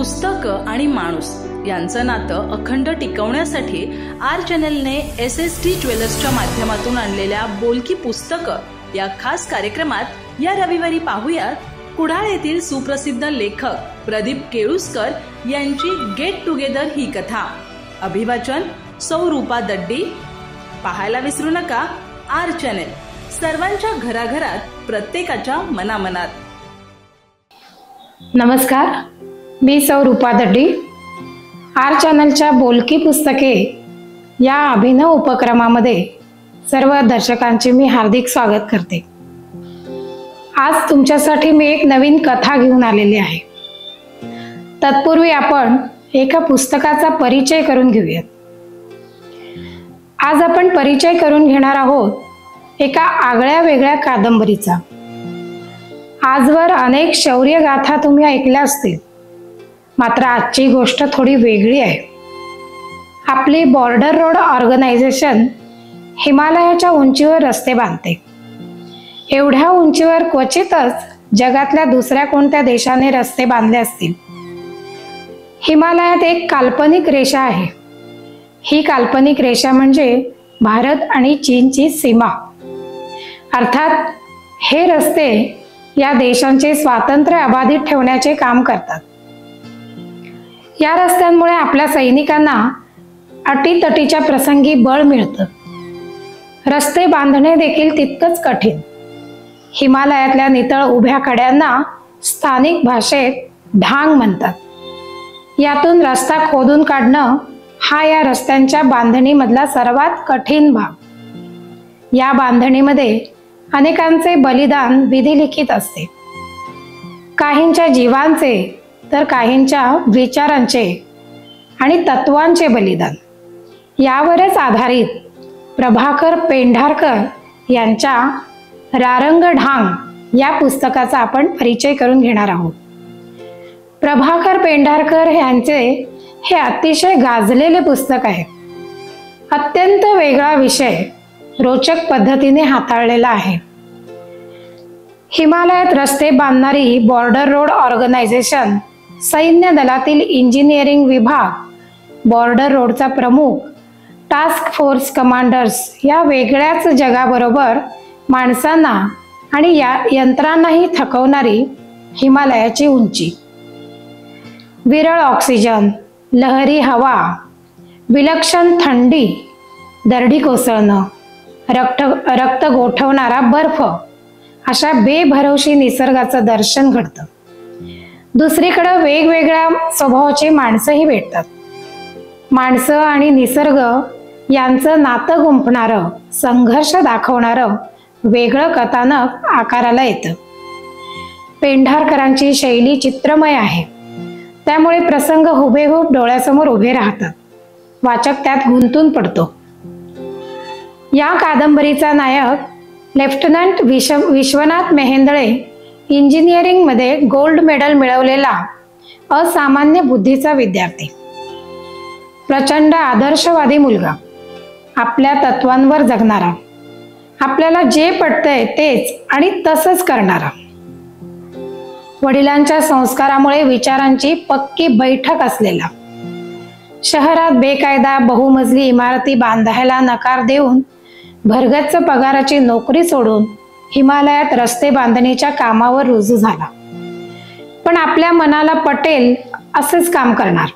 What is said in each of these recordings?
पुस्तकं आणि माणूस यांचं नातं अखंड टिकवण्यासाठी आर चॅनलने SST ज्वेलर्सच्या माध्यमातून आणलेल्या बोलकी पुस्तकं या खास कार्यक्रमात या रविवारी पाहूयात कुडाळ येथील सुप्रसिद्ध लेखक प्रदीप केळुस्कर यांची गेट टुगेदर ही कथा। अभिवाचन सौ रूपा दड्डी। पाहायला विसरू नका आर चॅनल, सर्वांच्या घराघरात, प्रत्येकाच्या मनामनात। नमस्कार, मी सौ रूपा दड्डी। आर चॅनलच्या बोलकी पुस्तके या अभिनव उपक्रमामध्ये सर्व दर्शकांचे मी हार्दिक स्वागत करते। आज तुमच्यासाठी मी एक नवीन कथा घेऊन आलेली आहे। तत्पूर्वी आपण एका पुस्तकाचा परिचय करून घेऊयात। आज आपण परिचय करून घेणार आहोत एका आगळ्या वेगळ्या कादंबरीचा। आजवर अनेक शौर्य गाथा तुम्ही ऐकल्या असतील, मात्र आजची गोष्ट थोडी वेगळी आहे। आपली बॉर्डर रोड ऑर्गनायझेशन हिमालयाच्या उंचीवर रस्ते बांधते। एवढ्या उंचीवर क्वचितच जगातल्या दुसऱ्या कोणत्या देशाने रस्ते बांधले असतील। हिमालयात एक काल्पनिक रेषा आहे। ही काल्पनिक रेषा म्हणजे भारत आणि चीनची सीमा। अर्थात हे रस्ते या देशांचे स्वातंत्र्य अबाधित ठेवण्याचे काम करतात। या रस्त्यांमुळे आपल्या सैनिकांना अटीतटीच्या प्रसंगी बळ मिळतं। रस्ते बांधणे देखील तितकंच कठीण। हिमालयातल्या नितळ उभ्या कड्यांना स्थानिक भाषेत ढांग म्हणतात। यातून रस्ता खोदून काढणं हा या रस्त्यांच्या बांधणीमधला सर्वात कठीण भाग। या बांधणीमध्ये अनेकांचे बलिदान विधिलिखित असते। काहींच्या जीवांचे तर काहींच्या विचारांचे आणि तत्वांचे बलिदान। यावरच आधारित प्रभाकर पेंढारकर यांच्या रारंग ढांग या पुस्तकाचा आपण परिचय करून घेणार आहोत। प्रभाकर पेंढारकर यांचे हे अतिशय गाजलेले पुस्तक आहे। अत्यंत वेगळा विषय रोचक पद्धतीने हाताळलेला आहे। हिमालयात रस्ते बांधणारी बॉर्डर रोड ऑर्गनायझेशन, सैन्य दलातील इंजिनिअरिंग विभाग, बॉर्डर रोडचा प्रमुख, टास्क फोर्स कमांडर्स या वेगळ्याच जगाबरोबर माणसांना आणि या यंत्रांनाही थकवणारी हिमालयाची उंची। विरळ ऑक्सिजन, लहरी हवा, विलक्षण थंडी, दरडी कोसळणं, रक्त गोठवणारा बर्फ अशा बेभरवशी निसर्गाचं दर्शन घडतं। दुसरीकडे वेगवेगळ्या स्वभावाची माणसंही भेटतात। माणसं आणि निसर्ग यांचं नातं गुंफणारं, संघर्ष दाखवणारं वेगळं कथानक आकाराला येतं। पेंढारकरांची शैली चित्रमय आहे, त्यामुळे प्रसंग हुबेहूब डोळ्यासमोर उभे राहतात। वाचक त्यात गुंतून पडतो। या कादंबरीचा नायक लेफ्टनंट विश्वनाथ मेहेंदळे, इंजिनिअरिंग मध्ये गोल्ड मेडल मिळवलेला असामान्य बुद्धीचा विद्यार्थी। प्रचंड आदर्शवादी मुलगा, आपल्या तत्वांवर जगणारा, आपल्याला जे पटतंय तेच आणि तसंच करणारा। वडिलांच्या संस्कारामुळे विचारांची पक्की बैठक असलेला। शहरात बेकायदा बहुमजली इमारती बांधायला नकार देऊन भरगच्च पगाराची नोकरी सोडून हिमालयात रस्ते बांधणीच्या कामावर रुजू झाला। पण आपल्या मनाला पटेल असेच काम करणार।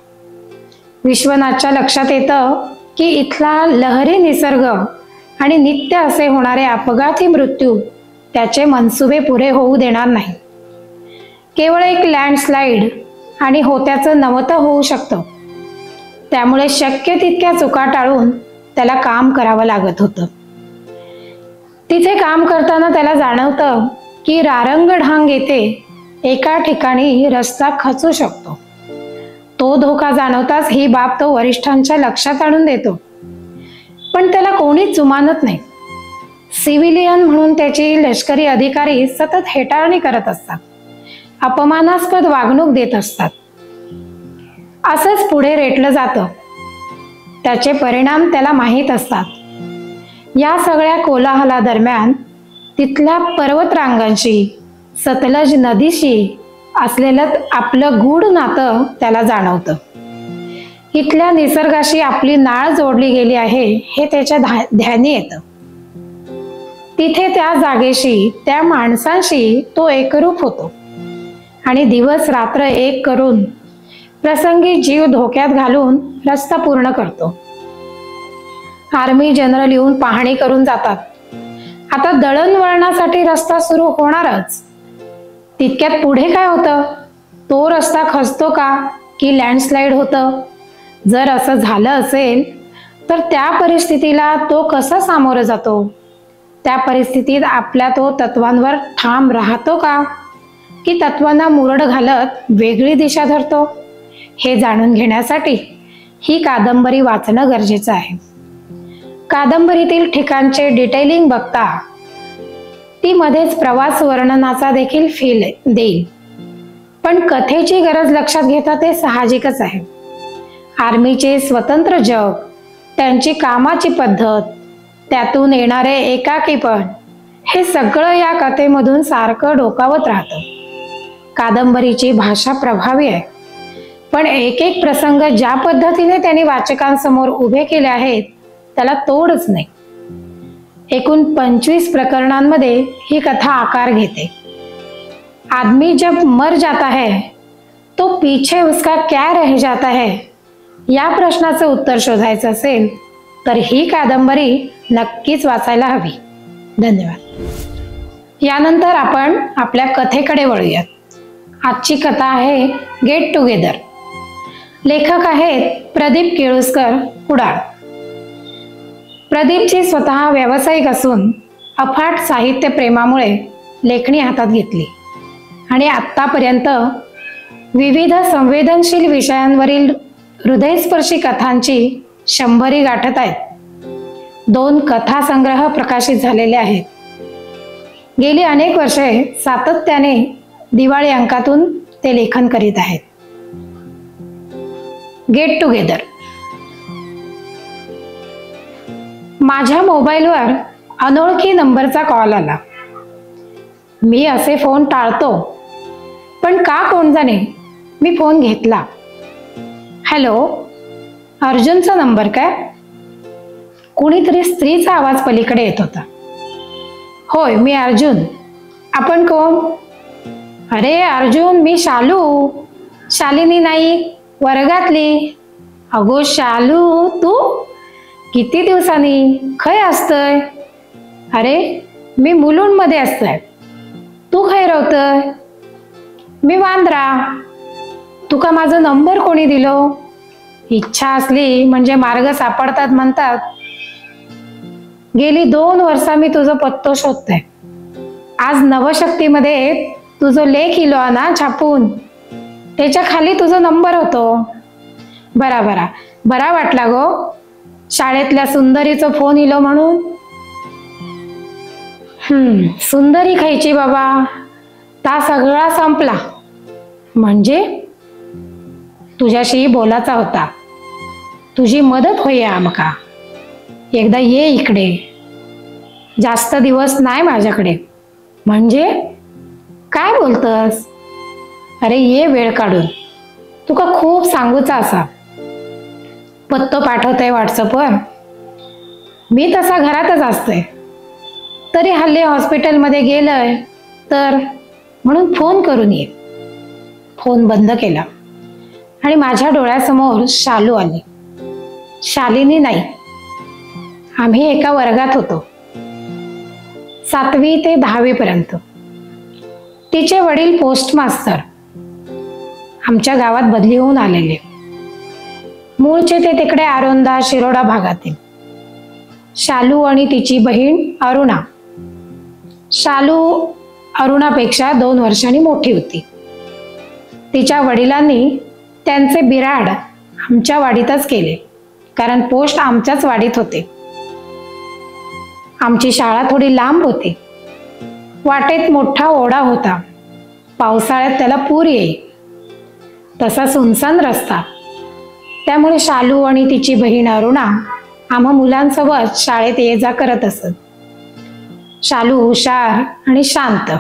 विश्वनाथच्या लक्षात येतं की इथला लहरी निसर्ग आणि नित्य असे होणारे अपघाती मृत्यू त्याचे मनसुबे पुरे होऊ देणार नाही। केवळ एक लँडस्लाइड आणि होत्याचं नवतं होऊ शकतं। त्यामुळे शक्य तितक्या चुका टाळून त्याला काम करावं लागत होतं। तिथे काम करताना त्याला जाणवतं की रारंग ढांग येथे एका ठिकाणी रस्ता खचू शकतो। तो धोका जाणवताच ही बाब तो वरिष्ठांच्या लक्षात आणून देतो, पण त्याला कोणीच जुमानत नाही। सिव्हिलियन म्हणून त्याची लष्करी अधिकारी सतत हेटाळणी करत असतात, अपमानास्पद वागणूक देत असतात। असंच पुढे रेटलं जातं। त्याचे परिणाम त्याला माहीत असतात। या सगळ्या कोलाहला दरम्यान तिथल्या पर्वतरांगांशी, सतलज नदीशी असलेलं आपलं गूढ नातं त्याला जाणवतं. इथल्या निसर्गाशी आपली नाळ जोडली गेली आहे हे त्याच्या ध्यानी येतं. तिथे त्या जागेशी, त्या माणसांशी तो एकरूप होतो आणि दिवस रात्र एक करून प्रसंगी जीव धोक्यात घालून रस्ता पूर्ण करतो. आर्मी जनरल येऊन पाहणी करून जातात. आता दळणवळणासाठी रस्ता सुरू होणारच. तितक्यात पुढे काय होतं? तो रस्ता खचतो का की लँडस्लाईड होतं? जर असं झालं असेल तर त्या परिस्थितीला तो कसा सामोरं जातो? त्या परिस्थितीत आपल्या तो तत्वांवर ठाम राहतो का की तत्वांना मुरड घालत वेगळी दिशा धरतो? हे जाणून घेण्यासाठी ही कादंबरी वाचणं गरजेचं आहे. कादंबरीतील ठिकाणचे डिटेलिंग बघता ती मध्येच प्रवास वर्णनाचा देखील फील देईल, पण कथेची गरज लक्षात घेता ते साहजिकच आहे. आर्मीचे स्वतंत्र जग, त्यांची कामाची पद्धत, त्यातून येणारे एकाकीपण, हे सगळं या कथेमधून सारखं डोकावत राहतं. कादंबरीची भाषा प्रभावी आहे, पण एक एक प्रसंग ज्या पद्धतीने त्यांनी वाचकांसमोर उभे केले आहेत त्याला तोडच नाही. एकूण 25 प्रकरणांमध्ये ही कथा आकार घेते. आदमी जब मर जाता है तो पीछे उसका क्या रह जाता है या प्रश्नाचं उत्तर शोधायचं असेल तर ही कादंबरी नक्कीच वाचायला हवी. धन्यवाद. यानंतर आपण आपल्या कथेकडे वळूयात. आजची कथा आहे गेट टुगेदर. लेखक आहेत प्रदीप केळुस्कर कुडाळ. प्रदीपची स्वतः व्यावसायिक असून अफाट साहित्य प्रेमामुळे लेखणी हातात घेतली आणि आत्तापर्यंत विविध संवेदनशील विषयांवरील हृदयस्पर्शी कथांची 100 गाठत आहेत. 2 कथासंग्रह प्रकाशित झालेले आहेत. गेली अनेक वर्षे सातत्याने दिवाळी अंकातून ते लेखन करीत आहेत. Get together. माझ्या मोबाईलवर अनोळखी नंबरचा कॉल आला. मी असे फोन टाळतो, पण का कोण जाणे मी फोन घेतला. हॅलो, अर्जुनचा नंबर काय? कुणीतरी स्त्रीचा आवाज पलीकडे येत होता. होय, मी अर्जुन. आपण कोण? अरे अर्जुन, मी शालू, शालिनी नाईक, वर्गातली. अगो शालू, तू किती दिवसांनी खय असतय? अरे मी मुलुंडमध्ये असतय. तू खय राहतय? मी वांद्रा. तुका माझा नंबर कोणी दिलो? इच्छा असली म्हणजे मार्ग सापडतात म्हणतात. गेली 2 वर्षा मी तुझं पत्तो शोधते. आज नवशक्तीमध्ये तुझं लेख इलो ना छापून, त्याच्या खाली तुझा नंबर होतो. बरा वाटला गो शाळेतल्या सुंदरीचा फोन इलो म्हणून. सुंदरी खायची बाबा, ता सगळा संपला. म्हणजे तुझ्याशी बोलायचा होता. तुझी मदत होई आमका. एकदा ये इकडे. जास्त दिवस नाही माझ्याकडे. म्हणजे काय बोलतस? अरे ये वेळ काढून. तुका खूप सांगूचा असा. पत्तो पाठवते व्हॉट्सअपवर. मी तसा घरातच असते, तरी हल्ली हॉस्पिटलमध्ये गेलंय तर म्हणून फोन करून ये. फोन बंद केला आणि माझ्या डोळ्यासमोर शालू आली. शालिनी नाही. आम्ही एका वर्गात होतो, 7वी ते 10वी पर्यंत. तिचे वडील पोस्ट मास्तर, आमच्या गावात बदली होऊन आलेले. मूळचे ते तिकडे आरोंदा शिरोडा भागातील. शालू आणि तिची बहीण अरुणा. शालू अरुणापेक्षा 2 वर्षांनी मोठी होती. तिच्या वडिलांनी त्यांचे बिराड आमच्या वाडीतच केले, कारण पोस्ट आमच्याच वाडीत होते. आमची शाळा थोडी लांब होती. वाटेत मोठा ओढा होता. पावसाळ्यात त्याला पूर येई. तसा सुनसान रस्ता. त्यामुळे शालू आणि तिची बहीण अरुणा आम्हा मुलांसोबत शाळेत ये-जा करत असत. शालू हुशार आणि शांत.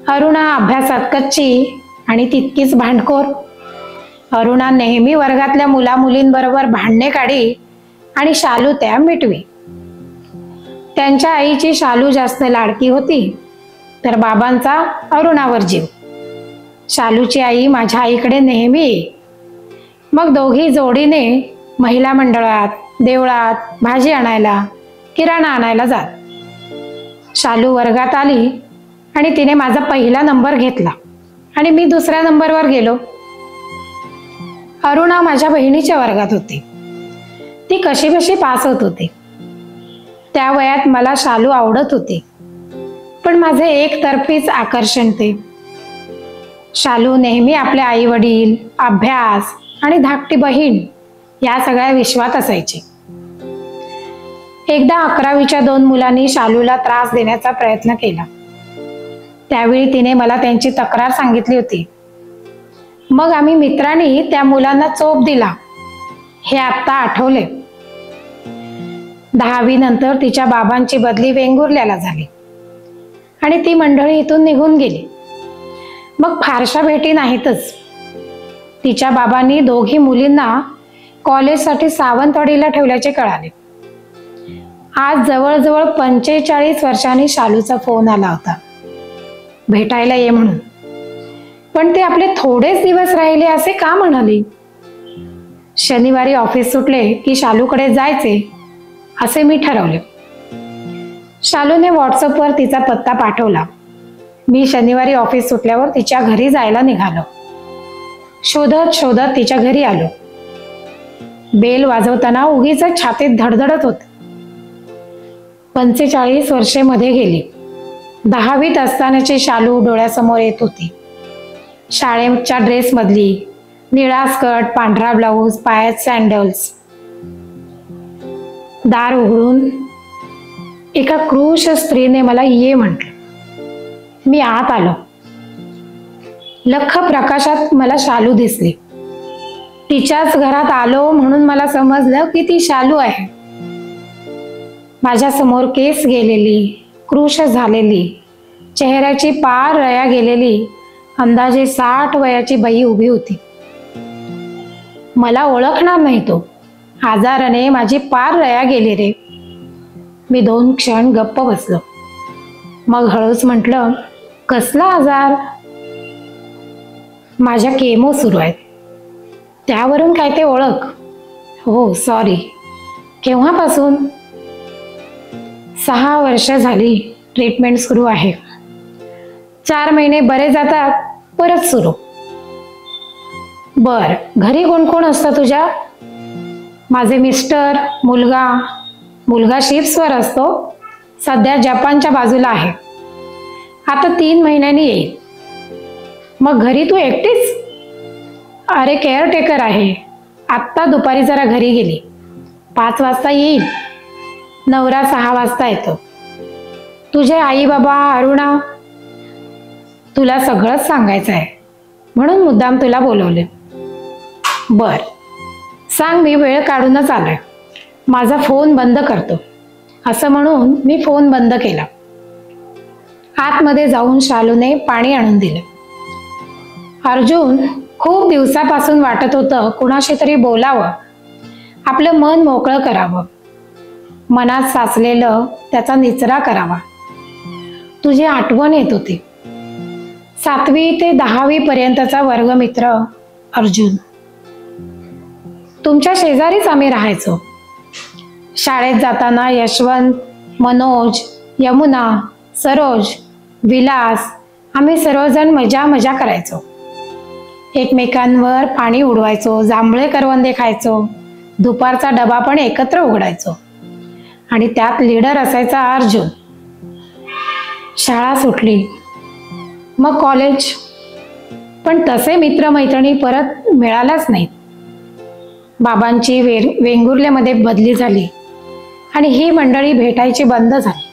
अरुणा अभ्यासात कच्ची आणि तितकीच भांडखोर. अरुणा नेहमी वर्गातल्या मुलामुलींबरोबर भांडणे काढी आणि शालू त्या मिटवी. त्यांच्या आईची शालू जास्त लाडकी होती, तर बाबांचा अरुणावर जीव. शालूची आई माझ्या आईकडे नेहमी येई. मग दोघी जोडीने महिला मंडळात, देवळात भाजी आणायला, किराणा आणायला जात. शालू वर्गात आली आणि तिने माझा पहिला नंबर घेतला आणि मी दुसऱ्या नंबरवर गेलो. अरुणा माझ्या बहिणीच्या वर्गात होती. ती कशी बशी पास होत होती. त्या वयात मला शालू आवडत होती, पण माझे एकतर्फीच आकर्षण ते. शालू नेहमी आपल्या आई वडील, अभ्यास आणि धाकटी बहीण या सगळ्या विश्वात असायची. एकदा 11वीच्या 2 मुलांनी शालूला त्रास देण्याचा प्रयत्न केला. त्यावेळी तिने मला त्यांची तक्रार सांगितली होती. मग आम्ही मित्रांनी त्या मुलांना चोप दिला, हे आत्ता आठवले. 10वी नंतर तिच्या बाबांची बदली वेंगुर्ल्याला झाली आणि ती मंडळी इथून निघून गेली. मग फारशा भेटी नाहीतच. तिच्या बाबांनी दोघी मुलींना कॉलेजसाठी सावंतवाडीला ठेवल्याचे कळाले. आज जवळजवळ 45 वर्षांनी शालूचा फोन आला होता, भेटायला ये म्हणून. पण ते आपले थोडेच दिवस राहिले असे का म्हणाली? शनिवारी ऑफिस सुटले की शालूकडे जायचे असे मी ठरवले. शालूने व्हॉट्सअपवर तिचा पत्ता पाठवला. मी शनिवारी ऑफिस सुटल्यावर तिच्या घरी जायला निघालो. शोधत शोधत तिच्या घरी आलो. बेल वाजवताना उगीच छातीत धडधडत होते. 45 वर्षे मध्ये गेली. 10वीत असतानाची शालू डोळ्यासमोर येत होती. शाळेच्या ड्रेस मधली, निळा स्कर्ट, पांढरा ब्लाऊज, पायात सँडल्स. दार उघडून एका क्रूश स्त्रीने मला ये म्हटलं. मी आत आलो. लख्ख प्रकाशात मला शालू दिसली. तिच्याच घरात आलो म्हणून मला समजलं की ती शालू आहे. माझ्या समोर केस गेलेली, क्रूश झालेली, चेहऱ्याची पार रया गेलेली, अंदाजे 60 वयाची बाई उभी होती. मला ओळखणार नाही तो. आजाराने माझी पार रया गेली रे. मी 2 क्षण गप्प बसलो. मग हळूच म्हटलं, कसला आजार? माझ्या केमो सुरू आहेत. त्यावरून काय ते ओळख? हो सॉरी. केव्हापासून? 6 वर्ष झाली. ट्रीटमेंट सुरू आहे. 4 महिने बरे जातात, परत सुरू. बर, घरी कोण कोण असतं तुझ्या? माझे मिस्टर, मुलगा शिप्सवर असतो. सध्या जपानच्या बाजूला आहे. आता 3 महिन्यांनी येईल. मग घरी तू एकटीच? अरे केअरटेकर आहे. आत्ता दुपारी जरा घरी गेली. 5 वाजता येईल. नवरा 6 वाजता येतो. तुझे आई बाबा, अरुणा? तुला सगळंच सांगायचं आहे म्हणून मुद्दाम तुला बोलवले. बर सांग, मी वेळ काढूनच आलोय. माझा फोन बंद करतो. असं म्हणून मी फोन बंद केला. आतमध्ये जाऊन शालूने पाणी आणून दिलं. अर्जुन खूप दिवसापासून वाटत होतं कुणाशी तरी बोलावं, आपलं मन मोकळं करावं, मनात साचलेलं त्याचा निचरा करावा. तुझी आठवण येत होती. 7वी ते 10वी पर्यंतचा वर्गमित्र अर्जुन. तुमच्या शेजारीच आम्ही राहायचो. शाळेत जाताना यशवंत, मनोज, यमुना, सरोज, विलास आम्ही सर्वजण मजा करायचो. एकमेकांवर पाणी उडवायचो, जांभळे करवंदे खायचो. दुपारचा डबा पण एकत्र उघडायचो. आणि त्यात लीडर असायचा अर्जुन. शाळा सुटली, मग कॉलेज. पण तसे मित्रमैत्रिणी परत मिळालाच नाहीत. बाबांची वेंगुर्ल्यामध्ये बदली झाली आणि ही मंडळी भेटायची बंद झाली.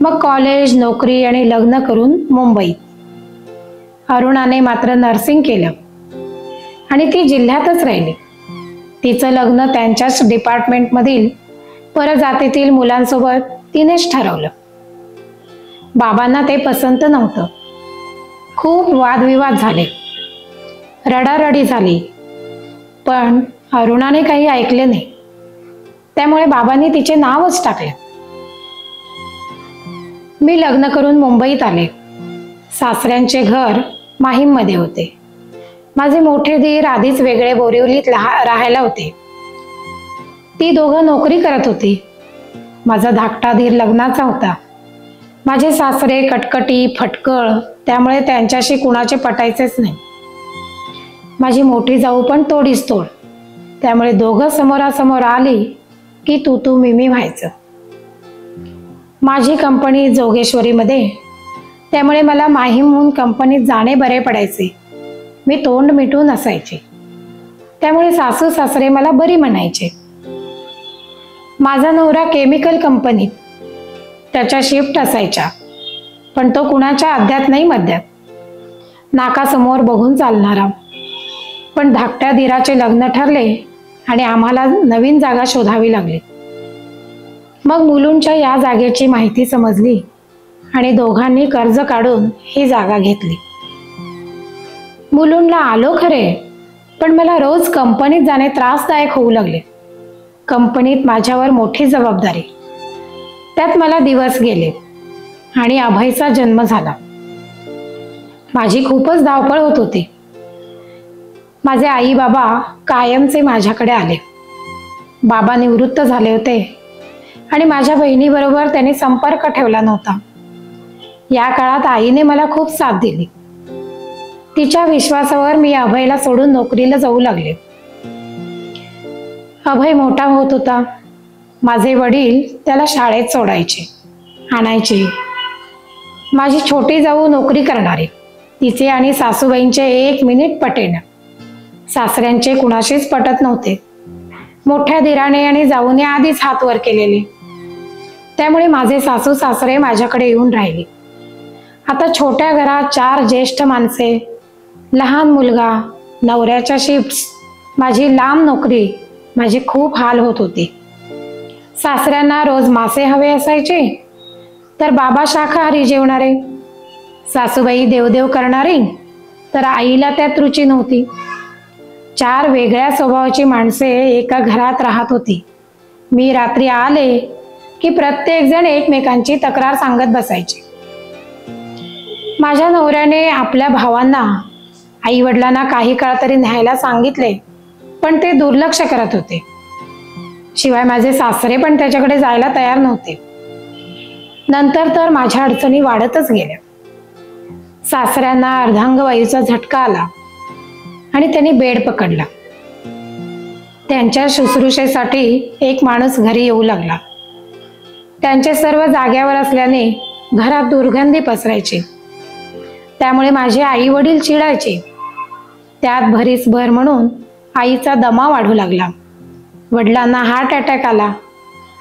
मग कॉलेज, नोकरी आणि लग्न करून मुंबईत. अरुणाने मात्र नर्सिंग केलं आणि ती जिल्ह्यातच राहिली. तिचं लग्न त्यांच्याच डिपार्टमेंटमधील परजातीतील मुलांसोबत तिनेच ठरवलं. बाबांना ते पसंत नव्हतं. खूप वादविवाद झाले, रडारडी झाली, पण अरुणाने काही ऐकले नाही. त्यामुळे बाबांनी तिचे नावच टाकले. मी लग्न करून मुंबईत आले. सासऱ्यांचे घर माहीममध्ये होते. माझे मोठे दीर आधीच वेगळे बोरिवलीत राहायला होते. ती दोघं नोकरी करत होती. माझा धाकटा धीर लग्नाचा होता. माझे सासरे कटकटी फटकळ, त्यामुळे त्यांच्याशी कुणाचे पटायचेच नाही. माझी मोठी जाऊ पण तोडीस तोड, त्यामुळे दोघं समोरासमोर आली की तू तू मी व्हायचं. माझी कंपनी जोगेश्वरीमध्ये, त्यामुळे मला माहीमहून कंपनीत जाणे बरे पडायचे. मी तोंड मिटून असायचे, त्यामुळे सासू सासरे मला बरी म्हणायचे. माझा नवरा केमिकल कंपनीत, त्याच्या शिफ्ट असायच्या, पण तो कुणाच्या अध्यात नाही मध्यात, नाकासमोर बघून चालणारा. पण धाकट्या धीराचे लग्न ठरले आणि आम्हाला नवीन जागा शोधावी लागली. मग मुलूंच्या या जागेची माहिती समजली आणि दोघांनी कर्ज काढून ही जागा घेतली. मुलुंडला आलो खरे, पण मला रोज कंपनीत जाणे त्रासदायक होऊ लागले. कंपनीत माझ्यावर मोठी जबाबदारी, त्यात मला दिवस गेले आणि अभयचा जन्म झाला. माझी खूपच धावपळ होत होती. माझे आई बाबा कायमचे माझ्याकडे आले. बाबा निवृत्त झाले होते आणि माझ्या बहिणीबरोबर त्यांनी संपर्क ठेवला नव्हता. या काळात आईने मला खूप साथ दिली. तिच्या विश्वासावर मी अभयला सोडून नोकरीला जाऊ लागले. अभय मोठा होत होता. माझे वडील त्याला शाळेत सोडायचे, आणायचे. माझी छोटी जाऊ नोकरी करणारी, तिचे आणि सासूबाईंचे एक मिनिट पटेना. सासऱ्यांचे कुणाशीच पटत नव्हते. मोठ्या धीराने आणि जाऊने आधीच हात वर केलेले, त्यामुळे माझे सासू सासरे माझ्याकडे येऊन राहिले. आता छोट्या घरात 4 ज्येष्ठ माणसे, लहान मुलगा, नवऱ्याच्या शिफ्ट्स, माझी लांब नोकरी, माझे खूप हाल होत होते. सासऱ्यांना रोज मासे हवे असायचे, तर बाबा शाकाहारी जेवणारे. सासूबाई देवदेव करणारी, तर आईला त्यात रुची नव्हती. 4 वेगळ्या स्वभावाची माणसे एका घरात राहत होती. मी रात्री आले की प्रत्येक जण एकमेकांची तक्रार सांगत बसायचे. माझ्या नवऱ्याने आपल्या भावांना, आई वडिलांना काही काळ तरी न्यायला सांगितले, पण ते दुर्लक्ष करत होते. शिवाय माझे सासरे पण त्याच्याकडे जायला तयार नव्हते. नंतर तर माझ्या अडचणी वाढतच गेल्या. सासऱ्यांना अर्धांगवायूचा झटका आला आणि त्यांनी बेड पकडला. त्यांच्या शुश्रूषेसाठी एक माणूस घरी येऊ लागला. त्यांचे सर्व जाग्यावर असल्याने घरात दुर्गंधी पसरायची, त्यामुळे माझे आई वडील चिडायचे. त्यात भरीस भर म्हणून आईचा दमा वाढू लागला. वडिलांना हार्ट अटॅक आला.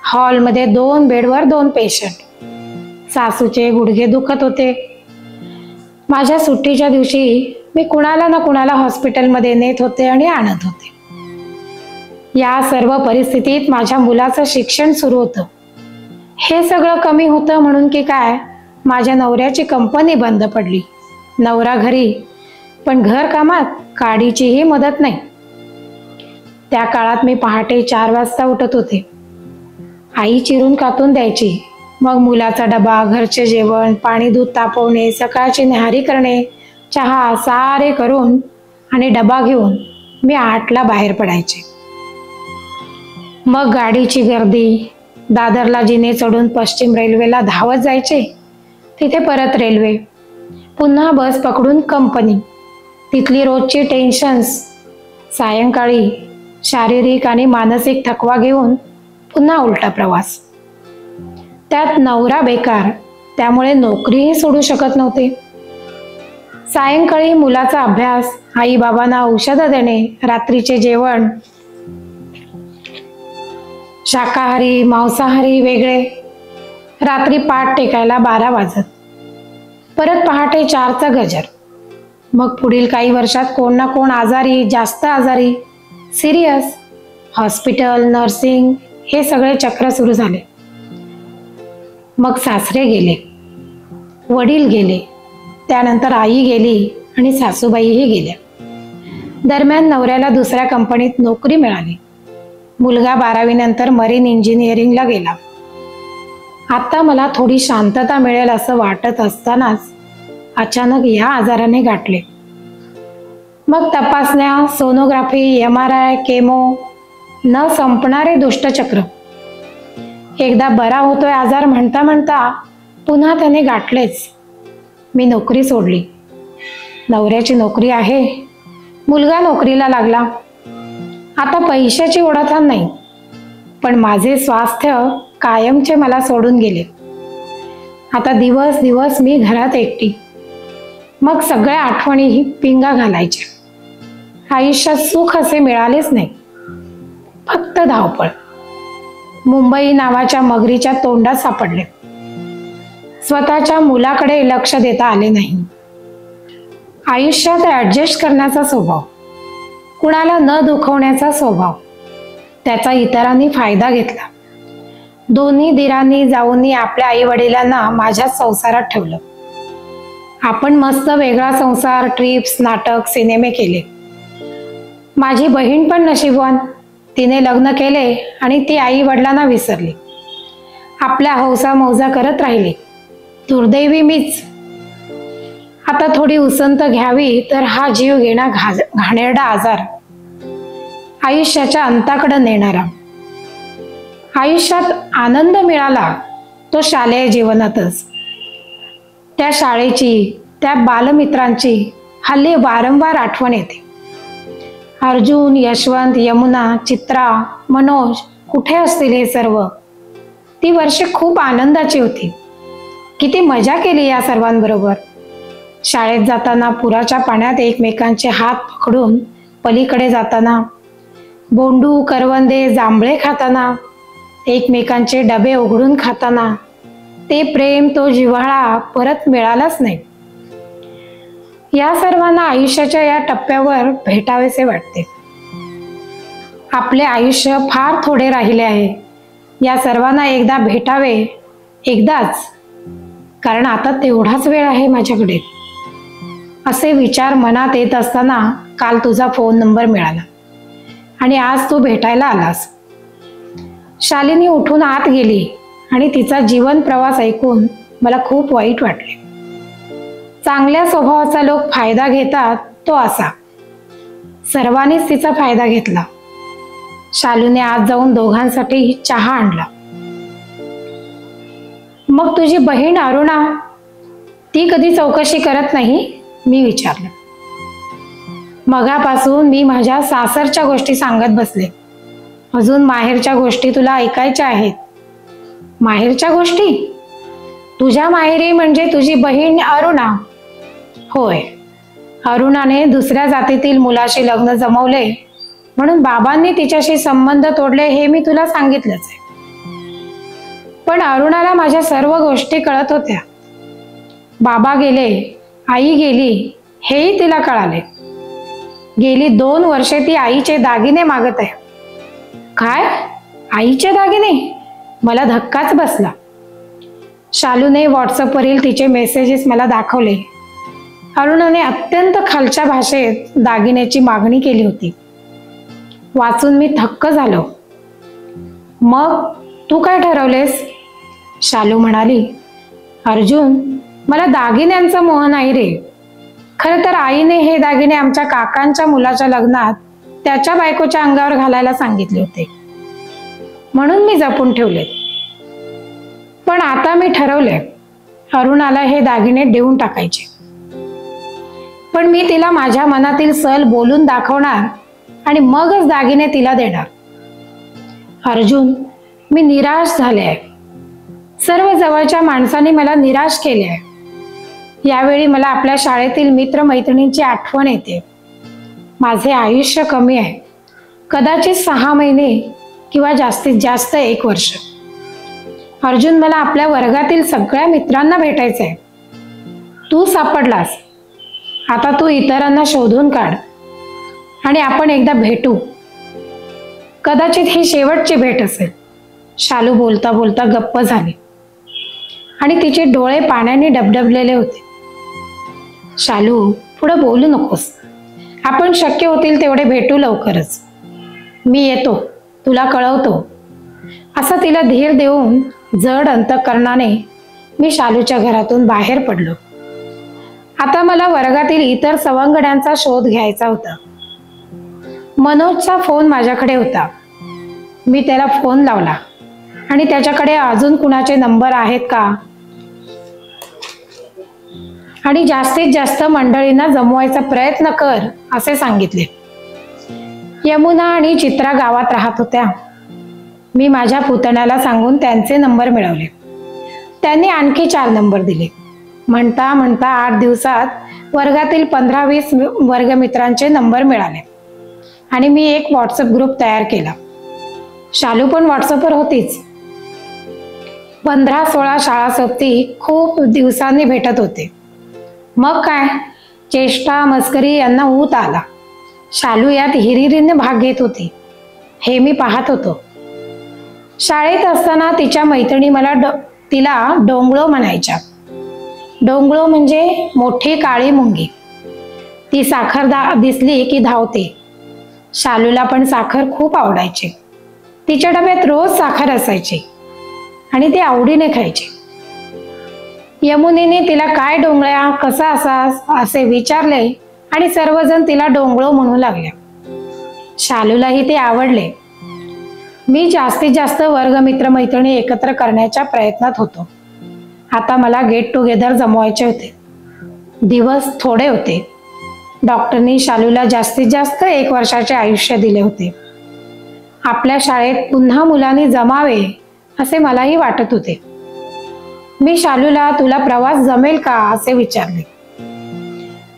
हॉलमध्ये 2 बेडवर 2 पेशंट. सासूचे गुडघे दुखत होते. माझ्या सुट्टीच्या दिवशी मी कुणाला ना कुणाला हॉस्पिटलमध्ये नेत होते आणि आणत होते. या सर्व परिस्थितीत माझ्या मुलाचं शिक्षण सुरू होतं. हे सगळं कमी होतं म्हणून की काय, माझ्या नवऱ्याची कंपनी बंद पडली. नवरा घरी, पण घर कामात काडीचीही मदत नाही. त्या काळात मी पहाटे 4 वाजता उठत होते. आई चिरून कातून द्यायची. मग मुलाचा डबा, घरचे जेवण, पाणी दूध तापवणे, सकाळची न्याहारी करणे, चहा सारे करून आणि डबा घेऊन मी 8ला बाहेर पडायचे. मग गाडीची गर्दी, दादरला जिने चढून पश्चिम रेल्वेला धावत जायचे. तिथे परत रेल्वे, पुन्हा बस पकडून कंपनी, तिथली रोजची टेन्शन्स. सायंकाळी शारीरिक आणि मानसिक थकवा घेऊन पुन्हा उलटा प्रवास. त्यात नवरा बेकार, त्यामुळे नोकरीही सोडू शकत नव्हते. सायंकाळी मुलाचा अभ्यास, आई बाबांना औषधं देणे, रात्रीचे जेवण, शाकाहारी मांसाहारी वेगळे. रात्री पाठ टेकायला 12 वाजत. परत पहाटे 4चा गजर. मग पुढील काही वर्षात कोण ना कोण आजारी, जास्त आजारी, सिरियस. हॉस्पिटल, नर्सिंग, हे सगळे चक्र सुरू झाले. मग सासरे गेले. वडील गेले, त्यानंतर आई गेली आणि सासूबाईही गेल्या. दरम्यान नवऱ्याला दुसऱ्या कंपनीत नोकरी मिळाली. मुलगा 12वी नंतर मरीन इंजिनिअरिंगला गेला. आता मला थोडी शांतता मिळेल असं वाटत असतानाच अचानक या आजाराने गाठले. मग तपासण्या, सोनोग्राफी, MRI, केमो, न संपणारे दुष्टचक्र. एकदा बरा होतोय आजार म्हणता म्हणता पुन्हा त्याने गाठलेच. मी नोकरी सोडली. नवऱ्याची नोकरी आहे, मुलगा नोकरीला लागला. आता पैशाची ओढाताण नाही, पण माझे स्वास्थ्य कायमचे मला सोडून गेले. आता दिवस दिवस मी घरात एकटी. मग सगळ्या आठवणीही पिंगा घालायच्या. आयुष्यात सुख असे मिळालेच नाही, फक्त धावपळ. मुंबई नावाच्या मगरीच्या तोंडात सापडले. स्वतःच्या मुलाकडे लक्ष देता आले नाही. आयुष्यात ॲडजस्ट करण्याचा स्वभाव, कुणाला न दुखवण्याचा स्वभाव, त्याचा इतरांनी फायदा घेतला. दोन्ही दिरांनी जाऊनी आपल्या आई वडिलांना माझ्या संसारात ठेवलं. आपण मस्त वेगळा संसार, ट्रिप्स, नाटक, सिनेमे केले. माझी बहीण पण नशीबवान, तिने लग्न केले आणि ती आई वडिलांना विसरली. आपल्या हौसा मौजा करत राहिली. दुर्दैवी मीच. आता थोडी उसंत घ्यावी तर हा जीव घेणा घाणेरडा आजार, आयुष्याच्या अंताकडे नेणारा. आयुष्यात आनंद मिळाला तो शालेय जीवनातच. त्या शाळेची, त्या बालमित्रांची हल्ली वारंवार आठवण येते. अर्जुन, यशवंत, यमुना, चित्रा, मनोज कुठे असतील हे सर्व? ती वर्षे खूप आनंदाची होती. किती मजा केली या सर्वांबरोबर. शाळेत जाताना पुराच्या पाण्यात एकमेकांचे हात पकडून पलीकडे जाताना, बोंडू, करवंदे, जांभळे खाताना, एकमेकांचे डबे उघडून खाताना, ते प्रेम, तो जिव्हाळा परत मिळालाच नाही. या सर्वांना आयुष्याच्या या टप्प्यावर भेटावेसे वाटते. आपले आयुष्य फार थोडे राहिले आहे. या सर्वांना एकदा भेटावे, एकदाच, कारण आता तेवढाच वेळ आहे माझ्याकडे. असे विचार मनात येत असताना काल तुझा फोन नंबर मिळाला आणि आज तू भेटायला आलास. शालिनी उठून आत गेली आणि तिचा जीवन प्रवास ऐकून मला खूप वाईट वाटले. चांगल्या स्वभावाचा लोक फायदा घेतात तो असा. सर्वांनीच तिचा फायदा घेतला. शालूने आज जाऊन दोघांसाठी चहा आणला. मग तुझी बहीण अरुणा, ती कधी चौकशी करत नाही? मी विचारलं. मगापासून मी माझ्या सासरच्या गोष्टी सांगत बसले. अजून माहेरच्या गोष्टी तुला ऐकायच्या आहेत. माहेरच्या गोष्टी? तुझ्या माहेरी म्हणजे तुझी बहीण अरुणा? होय, अरुणाने दुसऱ्या जातीतील मुलाशी लग्न जमवले म्हणून बाबांनी तिच्याशी संबंध तोडले हे मी तुला सांगितलंच आहे. पण अरुणाला माझ्या सर्व गोष्टी कळत होत्या. बाबा गेले, आई गेली हेही तिला कळाले. गेली 2 वर्षे ती आईचे दागिने मागत आहे. काय? आईचे दागिने? मला धक्काच बसला. शालूने व्हॉट्सअपवरील तिचे मेसेजेस मला दाखवले. अरुणाने अत्यंत खालच्या भाषेत दागिन्याची मागणी केली होती. वाचून मी थक्क झालो. मग तू काय ठरवलेस? शालू म्हणाली, अर्जुन, मला दागिन्यांचा मोह नाही रे. खरं तर आईने हे दागिने आमच्या काकांच्या मुलाच्या लग्नात त्याच्या बायकोच्या अंगावर घालायला सांगितले होते, म्हणून मी जपून ठेवले. पण आता मी ठरवले अरुणाला हे दागिने देऊन टाकायचे. पण मी तिला माझ्या मनातील सल बोलून दाखवणार आणि मगच दागिने तिला देणार. अर्जुन, मी निराश झाले आहे. सर्व जवळच्या माणसांनी मला निराश केले आहे. यावेळी मला आपल्या शाळेतील मित्रमैत्रिणींची आठवण येते. माझे आयुष्य कमी आहे, कदाचित 6 महिने किंवा जास्तीत जास्त 1 वर्ष. अर्जुन, मला आपल्या वर्गातील सगळ्या मित्रांना भेटायचं आहे. तू सापडलास. आता तू इतरांना शोधून काढ आणि आपण एकदा भेटू. कदाचित ही शेवटची भेट असेल. शालू बोलता बोलता गप्प झाली. आणि तिचे डोळे पाण्याने डबडबलेले होते. शालू, पुढे बोलू नकोस. आपण शक्य होतील तेवढे भेटू लवकरच. मी येतो, तुला कळवतो. असं तिला धीर देऊन जड अंतःकरणाने मी शालूच्या घरातून बाहेर पडलो. आता मला वर्गातील इतर सवंगड्यांचा शोध घ्यायचा होता. मनोजचा फोन माझ्याकडे होता. मी त्याला फोन लावला आणि त्याच्याकडे अजून कुणाचे नंबर आहेत का आणि जास्तीत जास्त मंडळींना जमवायचा प्रयत्न कर असे सांगितले. यमुना आणि चित्रा गावात राहत होत्या. मी माझ्या पुतण्याला सांगून त्यांचे नंबर मिळवले. त्यांनी आणखी 4 नंबर दिले. म्हणता म्हणता 8 दिवसात वर्गातील 15-20 वर्गमित्रांचे नंबर मिळाले आणि मी एक व्हॉट्सअप ग्रुप तयार केला. शालू पण व्हॉट्सअपवर होतीच. 15-16 शाळा सोबती खूप दिवसांनी भेटत होते. मग काय, चेष्टा मस्करी यांना ऊत आला. शालू यात हिरिरीने भाग घेत होती हे मी पाहत होतो. शाळेत असताना तिच्या मैत्रिणी तिला डोंगळो म्हणायच्या. डोंगळो म्हणजे मोठी काळी मुंगी. ती साखर दिसली की धावते. शालूला पण साखर खूप आवडायची. तिच्या डब्यात रोज साखर असायची आणि ती आवडीने खायची. यमुनेने तिला काय डोंगळ्या, कसा असास असे विचारले आणि सर्वजण तिला डोंगळो म्हणू लागले. शालूलाही ते आवडले. मी जास्तीत जास्त वर्गमित्र मैत्रिणी एकत्र करण्याच्या प्रयत्नात होतो. आता मला गेट टुगेदर जमवायचे होते. दिवस थोडे होते. डॉक्टरनी शालूला जास्तीत जास्त 1 वर्षाचे आयुष्य दिले होते. आपल्या शाळेत पुन्हा मुलांनी जमावे असे मलाही वाटत होते. मी शालूला तुला प्रवास जमेल का असे विचारले.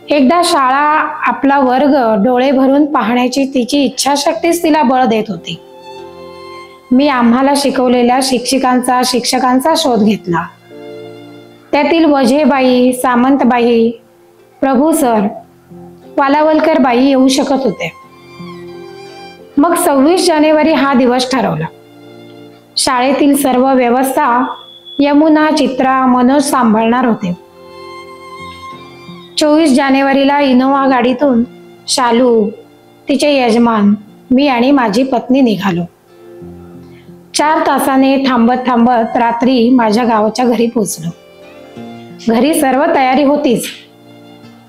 एकदा शाळा, आपला वर्ग डोळे भरून पाहण्याची तिची इच्छाशक्तीच तिला बळ देत होती. मी आम्हाला शिकवलेल्या शिक्षकांचा शोध घेतला. त्यातील वझेबाई, सामंतबाई, प्रभू सर, वालावलकर बाई येऊ शकत होते. मग 26 जानेवारी हा दिवस ठरवला. शाळेतील सर्व व्यवस्था यमुना, चित्रा, मनोज सांभाळणार होते. 24 जानेवारीला इनोव्हा गाडीतून शालू, तिचे यजमान, मी आणि माझी पत्नी निघालो. 4 तासाने थांबत रात्री माझ्या गावाच्या घरी पोचलो. घरी सर्व तयारी होतीच.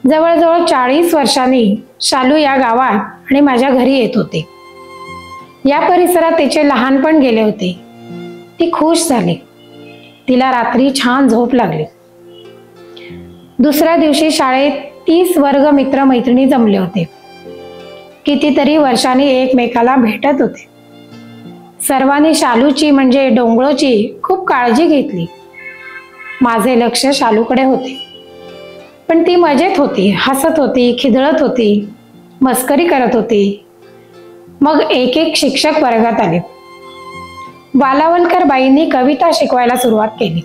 जवळजवळ 40 वर्षांनी शालू या गावात आणि माझ्या घरी येत होते. या परिसरात तिचे लहानपण गेले होते. ती खुश झाली. तिला रात्री छान झोप लागली. दुसऱ्या दिवशी शाळेत 30 वर्ग मित्र मैत्रिणी जमले होते. कितीतरी वर्षांनी एकमेकाला भेटत होते. सर्वांनी शालूची म्हणजे डोंगळोची खूप काळजी घेतली. माझे लक्ष शालूकडे होते. पण ती मजेत होती, हसत होती, खिदळत होती, मस्करी करत होती. मग एक शिक्षक वर्गात आले. वालावलकर बाईंनी कविता शिकवायला सुरुवात केली.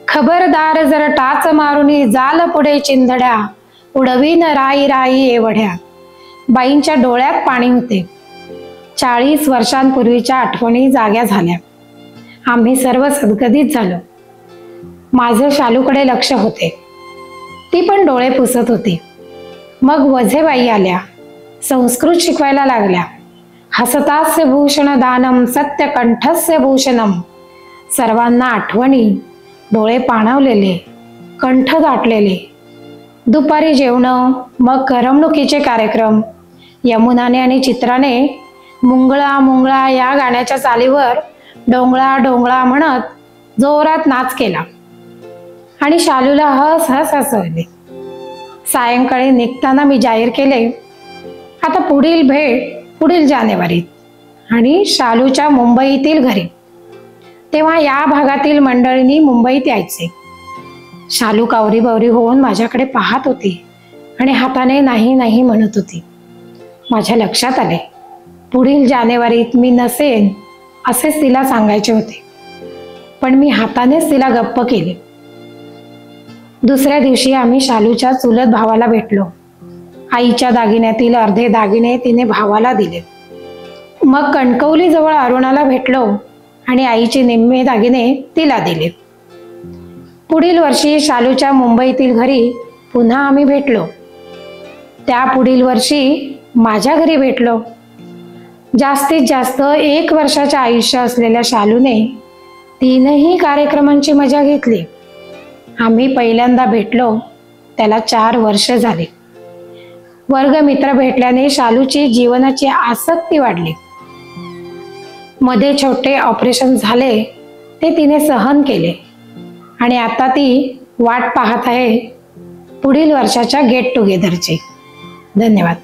खबरदार जर टाच मारुनी जाल पुढे चिंधड्या, उडवीन राई राई एवढ्या. बाईंच्या डोळ्यात पाणी होते. 40 वर्षांपूर्वीच्या आठवणी जाग्या झाल्या. आम्ही सर्व सदगदित झालो. माझे शालूकडे लक्ष होते. ती पण डोळे पुसत होती. मग वझेबाई आल्या. संस्कृत शिकवायला लागल्या. हसतास्य भूषण दानम सत्य कंठस्य भूषणम. सर्वांना आठवणी, डोळे पाणावलेले, कंठ दाटलेले. दुपारी जेवणं, मग करमणुकीचे कार्यक्रम. यमुनाने आणि चित्राने मुंगळा मुंगळा या गाण्याच्या चालीवर डोंगळा डोंगळा म्हणत जोरात नाच केला आणि शालूला हस हस हसवले. सायंकाळी निघताना मी जाहीर केले, आता पुढील भेट पुढील जानेवारीत आणि शालूच्या मुंबईतील घरी. तेव्हा या भागातील मंडळींनी मुंबईत यायचे. शालू कावरी बावरी होऊन माझ्याकडे पाहत होती आणि हाताने नाही नाही म्हणत होती. माझ्या लक्षात आले, पुढील जानेवारीत मी नसेन असेच तिला सांगायचे होते. पण मी हातानेच तिला गप्प केले. दुसऱ्या दिवशी आम्ही शालूच्या चुलत भावाला भेटलो. आईच्या दागिन्यातील अर्धे दागिने तिने भावाला दिले. मग कणकवली जवळ अरुणाला भेटलो आणि आईचे निम्मे दागिने तिला दिले. पुढील वर्षी शालूच्या मुंबईतील घरी पुन्हा आम्ही भेटलो. त्या पुढील वर्षी माझ्या घरी भेटलो. जास्तीत जास्त 1 वर्षाचे आयुष्य असलेल्या शालूने 3ही कार्यक्रमांची मजा घेतली. आम्ही पहिल्यांदा भेटलो त्याला 4 वर्ष झाले. वर्गमित्र भेटल्याने शालूची जीवनाची आसक्ती वाढली. मध्ये छोटे ऑपरेशन झाले ते तिने सहन केले आणि आता ती वाट पाहत आहे पुढील वर्षाच्या गेट टुगेदरची. धन्यवाद.